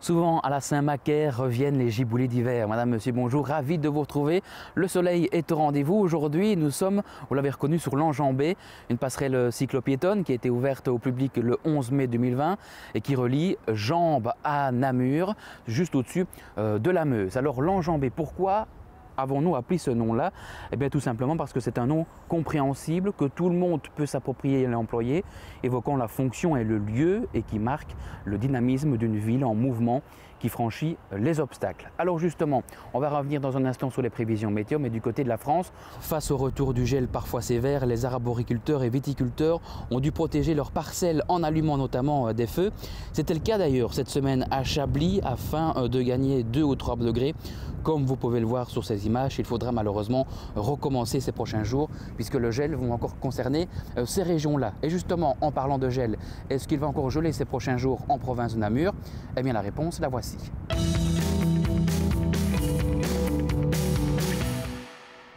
Souvent à la Saint-Macaire reviennent les giboulées d'hiver. Madame, monsieur, bonjour, ravi de vous retrouver. Le soleil est au rendez-vous. Aujourd'hui, nous sommes, vous l'avez reconnu, sur l'Enjambée, une passerelle cyclo-piétonne qui a été ouverte au public le 11 mai 2020 et qui relie Jambes à Namur, juste au-dessus de la Meuse. Alors l'Enjambée, pourquoi avons-nous appelé ce nom-là? Eh bien tout simplement parce que c'est un nom compréhensible, que tout le monde peut s'approprier et l'employer, évoquant la fonction et le lieu et qui marque le dynamisme d'une ville en mouvement qui franchit les obstacles. Alors justement, on va revenir dans un instant sur les prévisions météo, mais du côté de la France, face au retour du gel parfois sévère, les arboriculteurs et viticulteurs ont dû protéger leurs parcelles en allumant notamment des feux. C'était le cas d'ailleurs cette semaine à Chablis afin de gagner 2 ou 3 degrés. Comme vous pouvez le voir sur ces images, il faudra malheureusement recommencer ces prochains jours puisque le gel va encore concerner ces régions-là. Et justement, en parlant de gel, est-ce qu'il va encore geler ces prochains jours en province de Namur? Eh bien la réponse, la voici.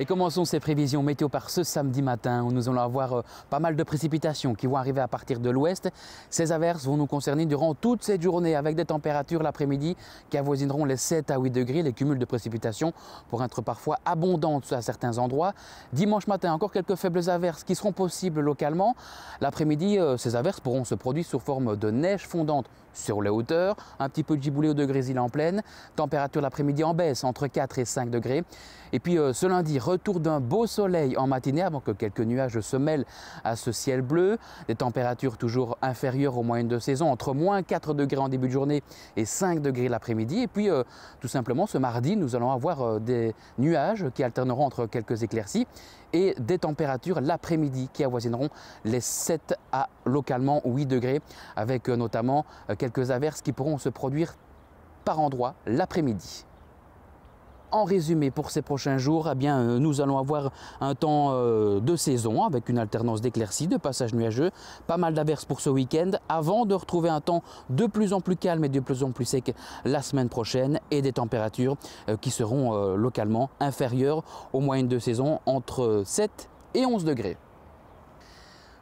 Et commençons ces prévisions météo par ce samedi matin où nous allons avoir pas mal de précipitations qui vont arriver à partir de l'ouest. Ces averses vont nous concerner durant toute cette journée avec des températures l'après-midi qui avoisineront les 7 à 8 degrés. Les cumuls de précipitations pourraient être parfois abondantes à certains endroits. Dimanche matin, encore quelques faibles averses qui seront possibles localement. L'après-midi, ces averses pourront se produire sous forme de neige fondante sur les hauteurs, un petit peu de giboulée ou de grésil en plaine. Température l'après-midi en baisse entre 4 et 5 degrés. Et puis ce lundi, retour d'un beau soleil en matinée avant que quelques nuages se mêlent à ce ciel bleu. Des températures toujours inférieures aux moyennes de saison, entre moins 4 degrés en début de journée et 5 degrés l'après-midi. Et puis tout simplement ce mardi, nous allons avoir des nuages qui alterneront entre quelques éclaircies et des températures l'après-midi qui avoisineront les 7 à localement 8 degrés avec notamment quelques averses qui pourront se produire par endroits l'après-midi. En résumé, pour ces prochains jours, eh bien, nous allons avoir un temps de saison avec une alternance d'éclaircies, de passages nuageux, pas mal d'averses pour ce week-end, avant de retrouver un temps de plus en plus calme et de plus en plus sec la semaine prochaine et des températures qui seront localement inférieures aux moyennes de saison entre 7 et 11 degrés.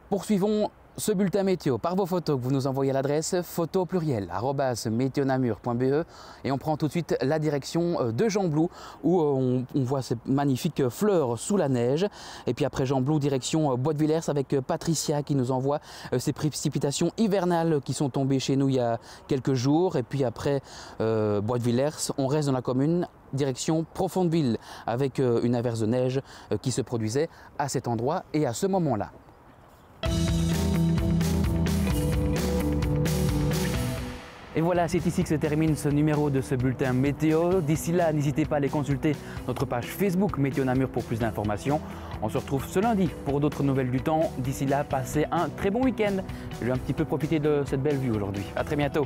Poursuivons ce bulletin météo par vos photos que vous nous envoyez à l'adresse photo@meteonamur.be et on prend tout de suite la direction de Gembloux où on voit ces magnifiques fleurs sous la neige. Et puis après Gembloux, direction Bois de Villers avec Patricia qui nous envoie ces précipitations hivernales qui sont tombées chez nous il y a quelques jours. Et puis après Bois de Villers, on reste dans la commune direction Profondeville avec une averse de neige qui se produisait à cet endroit et à ce moment-là. Et voilà, c'est ici que se termine ce numéro de ce bulletin météo. D'ici là, n'hésitez pas à aller consulter notre page Facebook Météo Namur pour plus d'informations. On se retrouve ce lundi pour d'autres nouvelles du temps. D'ici là, passez un très bon week-end. Je vais un petit peu profiter de cette belle vue aujourd'hui. À très bientôt.